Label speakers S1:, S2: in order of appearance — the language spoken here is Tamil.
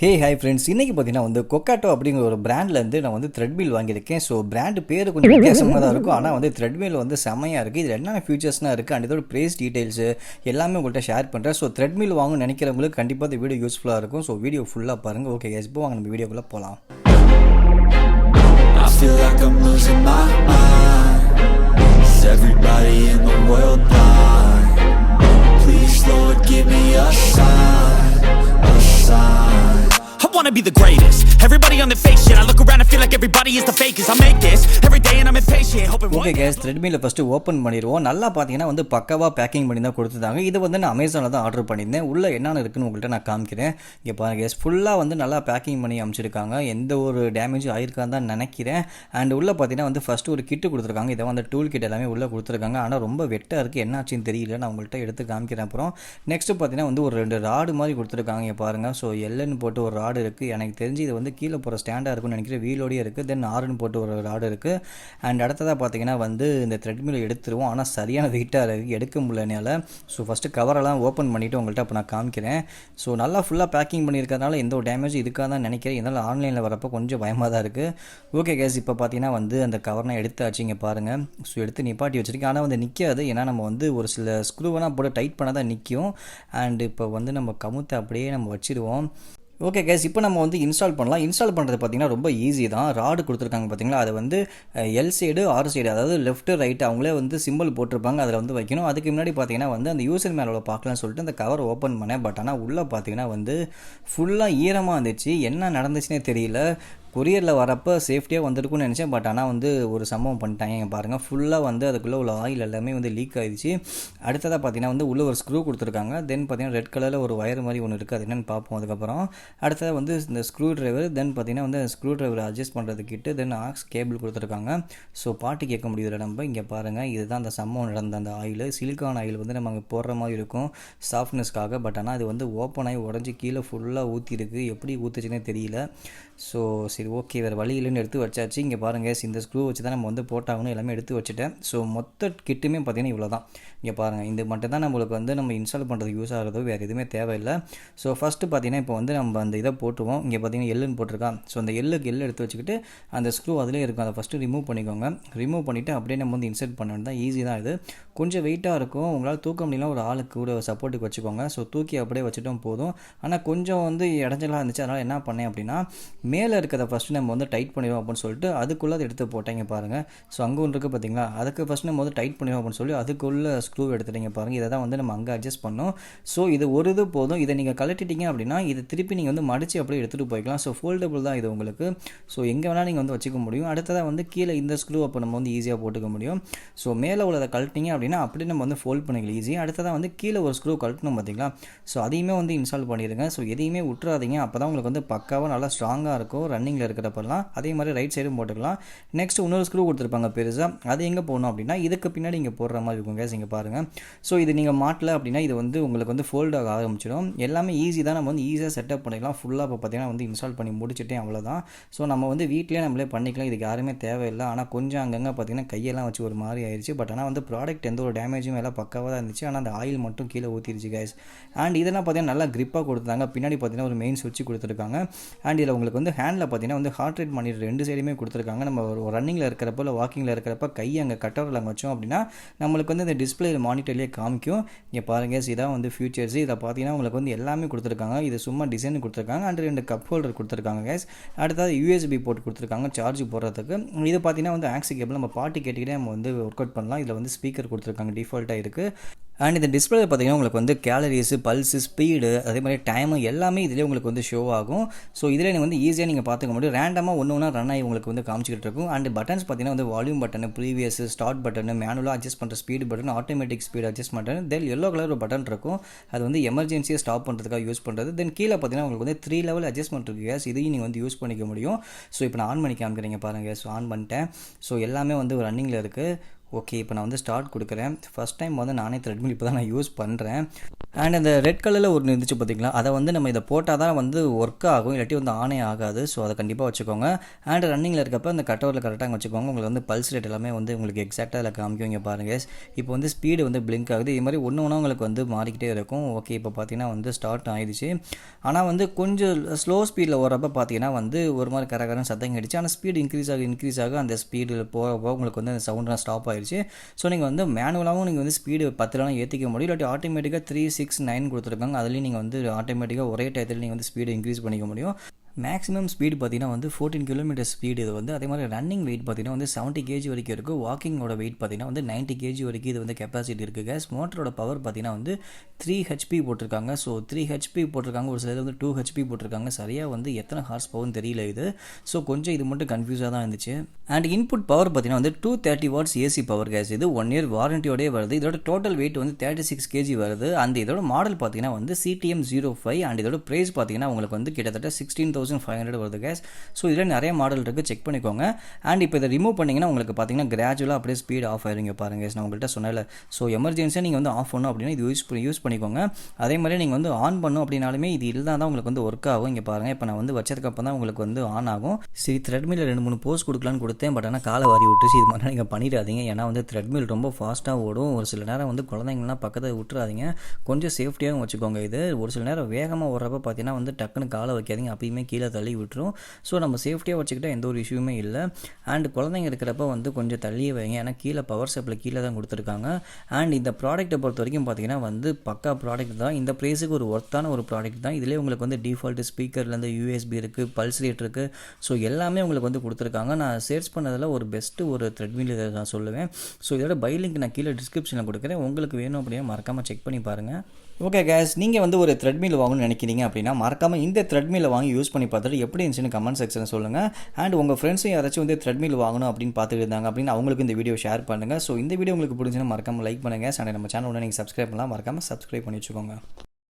S1: ஹாய் ஃப்ரெண்ட்ஸ், இன்றைக்கி பார்த்தீங்கன்னா வந்து கொக்காட்டோ அப்படிங்கிற ஒரு பிராண்ட்லேருந்து நான் வந்து த்ரெட்மில் வாங்கியிருக்கேன். ஸோ பிராண்டு பேர் கொஞ்சம் வித்தியாசமாக தான் இருக்கும், ஆனால் வந்து த்ரெட்மில் வந்து செம்மையாக இருக்குது. இதில் என்னென்ன ஃபியூச்சர்ஸ்லாம் இருக்குது அண்ட் இதோட ப்ரைஸ் டீட்டெயில்ஸு எல்லாமே உங்கள்கிட்ட ஷேர் பண்ணுறேன். ஸோ த்ரெட்மில் வாங்கணும்னு நினைக்கிறவங்களுக்கு கண்டிப்பாக இந்த வீடியோ யூஸ்ஃபுல்லாக இருக்கும். ஸோ வீடியோ ஃபுல்லாக பாருங்கள். ஓகே guys, இப்போ வாங்க நம்ம வீடியோக்குள்ளே போகலாம்.
S2: I feel like I'm losing my mind. Is everybody in the world blind? Please Lord, give me a sign, a sign. I wanna be the greatest. Everybody on the fake shit. I look around and feel like everybody is the fakest. I make this every day and I'm impatient, hoping
S1: okay guys, treadmill first open பண்ணிடுவோம். நல்லா பார்த்தீங்கன்னா வந்து பக்காவாக பேக்கிங் பண்ணி தான் கொடுத்துருந்தாங்க. இது வந்து நான் அமேசானில் தான் ஆர்டர் பண்ணியிருந்தேன். உள்ளே என்னென்ன இருக்குன்னு உங்கள்கிட்ட நான் காமிக்கிறேன். இங்கே பாருங்கள் guys, ஃபுல்லாக வந்து நல்லா பேக்கிங் பண்ணி அமைச்சிருக்காங்க. எந்த ஒரு டேமேஜும் ஆயிருக்கான்னு தான் நினைக்கிறேன். அண்ட் உள்ளே பார்த்தீங்கன்னா வந்து ஃபஸ்ட்டு ஒரு கிட்டு கொடுத்துருக்காங்க. இதை வந்து டூல் கிட் எல்லாமே உள்ளே கொடுத்துருக்காங்க. ஆனால் ரொம்ப வெட்டாக இருக்குது, என்னாச்சுன்னு தெரியல. நான் உங்கள்கிட்ட எடுத்து காமிக்கிறேன். அப்புறம் நெக்ஸ்ட்டு பார்த்தீங்கன்னா வந்து ஒரு 2 ராடு மாதிரி கொடுத்துருக்காங்க. இங்கே பாருங்கள். ஸோ எல்லுன்னு போட்டு ஒரு ராடு இருக்குது. எனக்கு தெரிஞ்சு இது வந்து கீழே போகிற ஸ்டாண்டாக இருக்குன்னு நினைக்கிறேன். வீலோடயே இருக்குது. தென் ஆறுன்னு போட்டு ஒரு ராடு இருக்குது. அண்ட் அடுத்ததாக பார்த்தீங்கன்னா வந்து இந்த த்ரெட்மில் எடுத்துருவோம். ஆனால் சரியான வெயிட்டாக இருக்குது, எடுக்க முடியலனால. ஸோ ஃபஸ்ட்டு கவரெல்லாம் ஓப்பன் பண்ணிவிட்டு உங்கள்கிட்ட அப்போ நான் காமிக்கிறேன். ஸோ நல்லா ஃபுல்லாக பேக்கிங் பண்ணியிருக்கிறதுனால எந்த ஒரு டேமேஜ் இருக்காது தான் நினைக்கிறேன். இதனால் ஆன்லைனில் வரப்போ கொஞ்சம் பயமாக தான் இருக்குது. ஓகே கேஸ், இப்போ பார்த்தீங்கன்னா வந்து அந்த கவர்லாம் எடுத்தாச்சு. இங்கே பாருங்கள். ஸோ எடுத்து நிப்பாட்டி வச்சுருக்கேன். ஆனால் வந்து நிற்காது. ஏன்னா நம்ம வந்து ஒரு சில ஸ்க்ரூவெல்லாம் போட்டு டைட் பண்ணால் தான் நிற்கும். அண்ட் இப்போ வந்து நம்ம கமுத்தை அப்படியே நம்ம வச்சுருவோம். ஓகே கேஸ், இப்போ நம்ம வந்து இன்ஸ்டால் பண்ணலாம். இன்ஸ்டால் பண்ணுறது பார்த்திங்கன்னா ரொம்ப ஈஸி தான். ராடு கொடுத்துருக்காங்க பார்த்தீங்களா, அதை வந்து எல் சைடு ஆர் சைடு, அதாவது லெஃப்ட்டு ரைட்டு அவங்களே வந்து சிம்பிள் போட்டிருப்பாங்க, அதில் வந்து வைக்கணும். அதுக்கு முன்னாடி பார்த்தீங்கன்னா வந்து அந்த யூசர் மேலே பார்க்கலாம்னு சொல்லிட்டு அந்த கவர் ஓப்பன் பண்ணேன். பட் ஆனால் உள்ளே பார்த்தீங்கன்னா வந்து ஃபுல்லாக ஈரமாக இருந்துச்சு. என்ன நடந்துச்சுன்னே தெரியல. கொரியரில் வரப்போ சேஃப்டியாக வந்திருக்குன்னு நினச்சேன். பட் ஆனால் வந்து ஒரு சம்பவம் பண்ணிட்டாங்க. இங்கே பாருங்கள், ஃபுல்லாக வந்து அதுக்குள்ளே உள்ள ஆயில் எல்லாமே வந்து லீக் ஆகிடுச்சு. அடுத்ததாக பார்த்தீங்கன்னா வந்து உள்ளே ஒரு ஸ்க்ரூ கொடுத்துருக்காங்க. தென் பார்த்தீங்கன்னா ரெட் கலரில் ஒரு ஒயர் மாதிரி ஒன்று இருக்குது, அது என்னென்னு பார்ப்போம். அதுக்கப்புறம் அடுத்ததாக வந்து இந்த ஸ்க்ரூ ட்ரைவர். தென் பார்த்தீங்கன்னா வந்து ஸ்க்ரூ ட்ரைவர் அட்ஜஸ்ட் பண்ணுறதுக்கிட்டு தென் ஆக்ஸ் கேபிள் கொடுத்துருக்காங்க. ஸோ பாட்டு கேட்க முடியுதுல நம்ம. இங்கே பாருங்கள், இதுதான் அந்த சம்பவம் நடந்த அந்த ஆயில். சிலிக்கான் ஆயில் வந்து நம்ம அங்கே போடுற மாதிரி இருக்கும் சாஃப்ட்னஸ்க்காக. பட் ஆனால் அது வந்து ஓப்பன் ஆகி உடஞ்சி கீழே ஃபுல்லாக ஊற்றிருக்கு. எப்படி ஊற்றுச்சுன்னே தெரியல. ஸோ சரி ஓகே, வேறு வழி இல்லைன்னு எடுத்து வச்சாச்சு. இங்கே பாருங்கள், இந்த ஸ்க்ரூ வச்சு தான் நம்ம வந்து போட்டாகணும். எல்லாமே எடுத்து வச்சுட்டேன். ஸோ மொத்த கிட்டுமே பார்த்திங்கன்னா இவ்வளோ தான். இங்கே பாருங்கள், இது மட்டும் தான் நம்மளுக்கு வந்து நம்ம இன்ஸ்டால் பண்ணுறதுக்கு யூஸ் ஆகிறதோ, வேறு எதுவுமே தேவையில்லை. ஸோ ஃபஸ்ட்டு பார்த்திங்கன்னா இப்போ வந்து நம்ம அந்த இதை போட்டுவோம். இங்கே பார்த்திங்கன்னா எல்லுன்னு போட்டிருக்கா. ஸோ அந்த எல்லுக்கு எள்ளு எடுத்து வச்சுக்கிட்டு அந்த ஸ்க்ரூ அதிலே இருக்கும், அதை ஃபஸ்ட்டு ரிமூவ் பண்ணிக்கோங்க. ரிமூவ் பண்ணிவிட்டு அப்படியே நம்ம வந்து இன்சர்ட் பண்ண தான். ஈஸி தான் இது. கொஞ்சம் வெயிட்டாக இருக்கும், உங்களால் தூக்க முடியலாம். ஒரு ஆளுக்கு கூட சப்போர்ட்டுக்கு வச்சுக்கோங்க. ஸோ தூக்கி அப்படியே வச்சுட்டும் போதும். ஆனால் கொஞ்சம் வந்து இடைஞ்சலாக இருந்துச்சு. அதனால் என்ன பண்ணேன் அப்படின்னா, மேலே இருக்கிறத ஃபஸ்ட்டு நம்ம வந்து டைட் பண்ணிடுவோம் அப்படின்னு சொல்லிட்டு அதுக்குள்ளே அதை எடுத்து போட்டேங்க பாருங்கள். ஸோ அங்கே ஒன்று இருக்குது பார்த்தீங்களா, அதுக்கு ஃபஸ்ட்டு நம்ம வந்து டைட் பண்ணிடுவோம் அப்படின்னு சொல்லி அதுக்குள்ளே ஸ்க்ரூ எடுத்துட்டீங்க பாருங்கள். இதை தான் வந்து நம்ம அங்கே அட்ஜஸ்ட் பண்ணோம். ஸோ இது ஒரு இது போதும். இதை நீங்கள் கழட்டிட்டீங்க அப்படின்னா இது திருப்பி நீங்கள் வந்து மடித்து அப்படியே எடுத்துகிட்டு போய்க்கலாம். ஸோ ஃபோல்டபுள் தான் இது உங்களுக்கு. ஸோ எங்கே வேணால் நீங்கள் வந்து வச்சுக்க முடியும். அடுத்ததாக வந்து கீழே இந்த ஸ்க்ரூ அப்போ நம்ம வந்து ஈஸியாக போட்டுக்க முடியும். ஸோ மேலே உள்ளதை கழட்டிங்க அப்படின்னா அப்படியே நம்ம வந்து ஃபோல்ட் பண்ணிக்கலாம் ஈஸியாக. அடுத்ததாக வந்து கீழே ஒரு ஸ்க்ரூ கழட்டணும் பார்த்தீங்களா. ஸோ அதையுமே வந்து இன்ஸ்டால் பண்ணிடுங்க. ஸோ எதையுமே விட்டுறாதீங்க. அப்போ தான் உங்களுக்கு வந்து பக்காவாக நல்லா ஸ்ட்ராங்காக இருக்கும் ரன்னிங்கில் இருக்கிறப்பெல்லாம். அதே மாதிரி ரைட் சைடும் போட்டுக்கலாம். நெக்ஸ்ட் இன்னொரு ஸ்க்ரூ கொடுத்துருப்பாங்க பெருசாக. அது எங்கே போகணும் அப்படின்னா இதுக்கு பின்னாடி இங்கே போடுற மாதிரி இருக்கும் கேஸ். இங்கே பாருங்கள். ஸோ இது நீங்கள் மாட்டல அப்படின்னா இது வந்து உங்களுக்கு வந்து ஃபோல்ட் ஆக ஆரம்பிச்சிடும். எல்லாமே ஈஸி தான், நம்ம வந்து ஈஸியாக செட்டப் பண்ணிக்கலாம். ஃபுல்லாக இப்போ பார்த்தீங்கன்னா வந்து இன்ஸ்டால் பண்ணி முடிச்சுட்டேன், அவ்வளோதான். ஸோ நம்ம வந்து வீட்டிலே நம்மளே பண்ணிக்கலாம். இதுக்கு யாருமே தேவையில்லை. ஆனால் கொஞ்சம் அங்கங்கே பார்த்தீங்கன்னா கையெல்லாம் வச்சு ஒரு மாதிரி ஆயிடுச்சு. பட் ஆனால் வந்து ப்ராடக்ட் எந்த ஒரு டேமேஜும் எல்லாம் பக்காவாக தான் இருந்துச்சு. ஆனால் அந்த ஆயில் மட்டும் கீழே ஊற்றிருச்சு கேஸ். அண்ட் இதெல்லாம் பார்த்தீங்கன்னா நல்லா கிரிப்பாக கொடுத்தாங்க. பின்னாடி பார்த்தீங்கன்னா ஒரு மெயின் சுவிட்ச் கொடுத்துருக்காங்க. அண்ட் இதில் உங்களுக்கு வந்து ஹேண்டில் பார்த்தீங்கன்னா வந்து ஹார்ட் ரேட் மானிட்டர் 2 சைடுமே கொடுத்துருக்காங்க. நம்ம ஒரு ரன்னிங்கில் இருக்கிறப்போ இல்லை வாக்கிங்கில் இருக்கிறப்ப கை அங்கே கட்டரில் அங்கே வச்சோம் அப்படின்னா நம்மளுக்கு வந்து இந்த டிஸ்பிளே மானிட்டர்லேயே காமிக்கும். இங்கே பாருங்கள், இதான் வந்து ஃபியூச்சர்ஸ். இதை பார்த்தீங்கன்னா உங்களுக்கு வந்து எல்லாமே கொடுத்துருக்காங்க. இது சும்மா டிசைன் கொடுத்துருக்காங்க. அண்ட் 2 கப் ஹோல்டர் கொடுத்துருக்காங்க கேஸ். அடுத்தது யூஎஸ்பி போர்ட் கொடுத்துருக்காங்க சார்ஜ் போடுறதுக்கு. இது பார்த்தீங்கன்னா வந்து ஆக்சி கேபிள் நம்ம பாட்டு கேட்டுக்கிட்டே நம்ம வந்து ஒர்க் அவுட் பண்ணலாம். இதில் வந்து ஸ்பீக்கர் கொடுத்துருக்காங்க, டிஃபால்ட்டாக இருக்குது. அண்ட் இந்த டிஸ்பிளே பார்த்தீங்கன்னா உங்களுக்கு வந்து கேலரிஸு, பல்ஸு, ஸ்பீடு, அதே மாதிரி டைமு எல்லாமே இதிலே உங்களுக்கு வந்து ஷோ ஆகும். ஸோ இதில் நீங்கள் வந்து ஈஸியாக நீங்கள் பார்த்துக்க முடியும். ரேண்டமாக ஒன்று ஒன்றா ரன் ஆகி உங்களுக்கு வந்து காமிச்சிக்கிட்டு இருக்கும். அண்ட் பட்டன்ஸ் பார்த்தீங்கன்னா வந்து volume button, previous, start button, மேனுவலாக அட்ஜஸ்ட் பண்ணுற speed button, automatic speed adjust button, தென் எல்லோ கலர் ஒரு பட்டன் இருக்கும். அது வந்து எமர்ஜென்சியாக ஸ்டாப் பண்ணுறதுக்காக யூஸ் பண்ணுறது. தென் கீழே பார்த்தீங்கன்னா உங்களுக்கு வந்து 3 லெவல் அட்ஜஸ்ட்மெண்ட் இருக்குது கேஸ். இதையும் நீங்கள் வந்து யூஸ் பண்ணிக்க முடியும். ஸோ இப்போ நான் ஆன் பண்ணி காமிக்கிறீங்க பாருங்கள். ஸோ ஆன் பண்ணிட்டேன். ஸோ எல்லாமே வந்து ரன்னிங்கில் இருக்குது. ஓகே, இப்போ நான் வந்து ஸ்டார்ட் கொடுக்குறேன். ஃபஸ்ட் டைம் வந்து நானே த்ரெட்மில் இப்போ தான் நான் யூஸ் பண்ணுறேன். அண்ட் அந்த ரெட் கலரில் ஒன்று இருந்துச்சு பார்த்தீங்களா, அதை வந்து நம்ம இதை போட்டால் தான் வந்து ஒர்க் ஆகும், இல்லாட்டி வந்து ஆனே ஆகாது. ஸோ அதை கண்டிப்பாக வச்சுக்கோங்க. அண்ட் ரன்னிங்கில் இருக்கப்போ அந்த கட்டவரில் கரெக்டாக வச்சுக்கோங்க. உங்களுக்கு வந்து பல்ஸ் ரேட் எல்லாமே வந்து உங்களுக்கு எக்ஸாக்டாக அதில் காமிக்கும். இங்கே பாருங்கள், இப்போ வந்து ஸ்பீடு வந்து பிளிங்க் ஆகுது. இது மாதிரி ஒன்று ஒன்றா உங்களுக்கு வந்து மாறிக்கிட்டே இருக்கும். ஓகே, இப்போ பார்த்தீங்கன்னா வந்து ஸ்டார்ட் ஆயிடுச்சு. ஆனால் வந்து கொஞ்சம் ஸ்லோ ஸ்பீடில் ஓடுறப்ப பார்த்தீங்கன்னா வந்து ஒரு மாதிரி கரகரன்னு சத்தம் கிடச்சி. ஆனால் ஸ்பீடு இன்க்ரீஸ் ஆக அந்த ஸ்பீடில் போக உங்களுக்கு வந்து அந்த சவுண்ட்லாம் ஸ்டாப் ஆயிடுச்சு. ஸோ நீங்கள் வந்து மேனுவலாகவும் நீங்கள் வந்து ஸ்பீடு 10 ஏற்றிக்க முடியும், இல்லாட்டி ஆட்டோமேட்டிக்காக 3, 6, 9 கொடுத்துருக்காங்க. அதுலேயும் நீங்கள் வந்து ஆட்டோமேட்டிக்காக ஒரே டயத்தில் நீங்கள் வந்து ஸ்பீடு இன்க்ரீஸ் பண்ணிக்க முடியும். மேக்ஸிமம் ஸ்பீடு பார்த்தீங்கன்னா வந்து 14 கிலோமீட்டர் ஸ்பீடு இது வந்து. அதே மாதிரி ரன்னிங் வெயிட் பார்த்தீங்கன்னா வந்து 70 kg வரைக்கும் இருக்குது. வாக்கிங்கோட வெயிட் பார்த்தீங்கன்னா வந்து 90 kg வரைக்கும் இது வந்து கெப்பாசிட்டி இருக்குது கேஸ். மோட்டரோட பவர் பார்த்தீங்கன்னா வந்து 3 HP போட்டிருக்காங்க. ஸோ 3 HP போட்டிருக்காங்க, ஒரு சிலது வந்து 2 HP போட்டிருக்காங்க. சரியாக வந்து எத்தனை ஹார்ஸ் பவர்னு தெரியல இது. ஸோ கொஞ்சம் இது மட்டும் கன்ஃபியூஸாக தான் இருந்துச்சு. அண்ட் இன்புட் பவர் பார்த்தீங்கன்னா வந்து 230 watts AC பவர் கேஸ். இது 1 year வாரண்டியோடய வருது. இதோட டோட்டல் வெயிட் வந்து 36 kg வருது. அந்த இதோட மாடல் பார்த்தீங்கன்னா வந்து CTM05. அண்ட் இதோட ப்ரைஸ் பார்த்தீங்கன்னா உங்களுக்கு வந்து கிட்டத்தட்ட 16,500 வருது கேஸ். ஸோ இதில் நிறைய மாடல் இருக்குது, செக் பண்ணிக்கோங்க. அண்ட் இப்போ இதை ரிமூவ் பண்ணிங்கன்னா உங்களுக்கு பார்த்தீங்கன்னா கிராஜுவலாக அப்படியே ஸ்பீட் ஆஃப் ஆயிருங்க பாருங்கள். நான் உங்கள்கிட்ட சொன்னல. ஸோ எமர்ஜென்சியாக நீங்கள் வந்து ஆஃப் பண்ணணும் அப்படின்னா இது யூஸ் பண்ணிக்கோங்க. அதே மாதிரி நீங்கள் வந்து ஆன் பண்ணணும் அப்படின்னாலுமே இது இருந்தால் தான் உங்களுக்கு வந்து ஒர்க் ஆகும். இங்கே பாருங்கள், இப்போ நான் வந்து வச்சதுக்கப்புறம் தான் உங்களுக்கு வந்து ஆன் ஆகும். சரி, த்ரெட்மில் 2-3 போஸ்ட் கொடுக்கலான்னு கொடுத்தேன். பட் ஆனால் காலை வாரி விட்டுச்சு. இது மாதிரி நீங்கள் பண்ணிடாதீங்க. ஏன்னா வந்து த்ரெட்மில் ரொம்ப ஃபாஸ்ட்டாக ஓடும். ஒரு சில நேரம் வந்து குழந்தைங்களாம் பக்கத்தில் விட்டுறாதீங்க. கொஞ்சம் சேஃப்டியாகவும் வச்சுக்கோங்க. இது ஒரு சில நேரம் வேகமாக ஓடுறப்ப பார்த்தீங்கன்னா வந்து டக்குன்னு காலை வைக்காதீங்க, அப்பயுமே கீழே தள்ளி விட்டுரும். ஸோ நம்ம சேஃப்டியாக வச்சுக்கிட்டால் எந்த ஒரு இஷ்யூமே இல்லை. அண்ட் குழந்தைங்க இருக்கிறப்ப வந்து கொஞ்சம் தள்ளியே வைங்க, ஏன்னா கீழே பவர் சப்ளை கீழே தான் கொடுத்துருக்காங்க. அண்ட் இந்த ப்ராடக்ட்டை பொறுத்த வரைக்கும் பார்த்தீங்கன்னா வந்து பக்கா ப்ராடக்ட் தான். இந்த ப்ரைஸுக்கு ஒரு ஒர்த்தான ஒரு ப்ராடக்ட் தான். இதிலே உங்களுக்கு வந்து டிஃபால்ட் ஸ்பீக்கர்லேருந்து USB இருக்குது, பல்ஸ் ரேட் இருக்குது. ஸோ எல்லாமே உங்களுக்கு வந்து கொடுத்துருக்காங்க. நான் சர்ச் பண்ணதில் ஒரு பெஸ்ட்டு ஒரு த்ரெட்மில் இதை நான் சொல்லுவேன். ஸோ இதோட பை லிங்க் நான் கீழே டிஸ்கிரிப்ஷனில் கொடுக்குறேன். உங்களுக்கு வேணும் அப்படின்னா மறக்காமல் செக் பண்ணி பாருங்கள். ஓகே கேஸ், நீங்கள் வந்து ஒரு த்ரெட்மில் வாங்கணும்னு நினைக்கிறீங்க அப்படின்னா மறக்காமல் இந்த த்ரெட்மில் வாங்கி யூஸ் பண்ணி பார்த்துட்டு எப்படி இருந்துச்சுன்னு கமெண்ட் செக்ஷனில் சொல்லுங்கள். அண்ட் உங்கள் ஃப்ரெண்ட்ஸும் யாராச்சும் வந்து த்ரெட்மில் வாங்கணும் அப்படின்னு பார்த்துட்டு இருந்தாங்க அப்படின்னு அவங்களுக்கு இந்த வீடியோ ஷேர் பண்ணுங்கள். ஸோ இந்த வீடியோ உங்களுக்கு பிடிச்சுன்னா மறக்காமல் லைக் பண்ணுங்கள். அண்ட் நம்ம சேனலோட நீங்கள் சப்ஸ்கிரைப் பண்ணலாம், மறக்காமல் சப்ஸ்கிரைப் பண்ணி வச்சுக்கோங்க.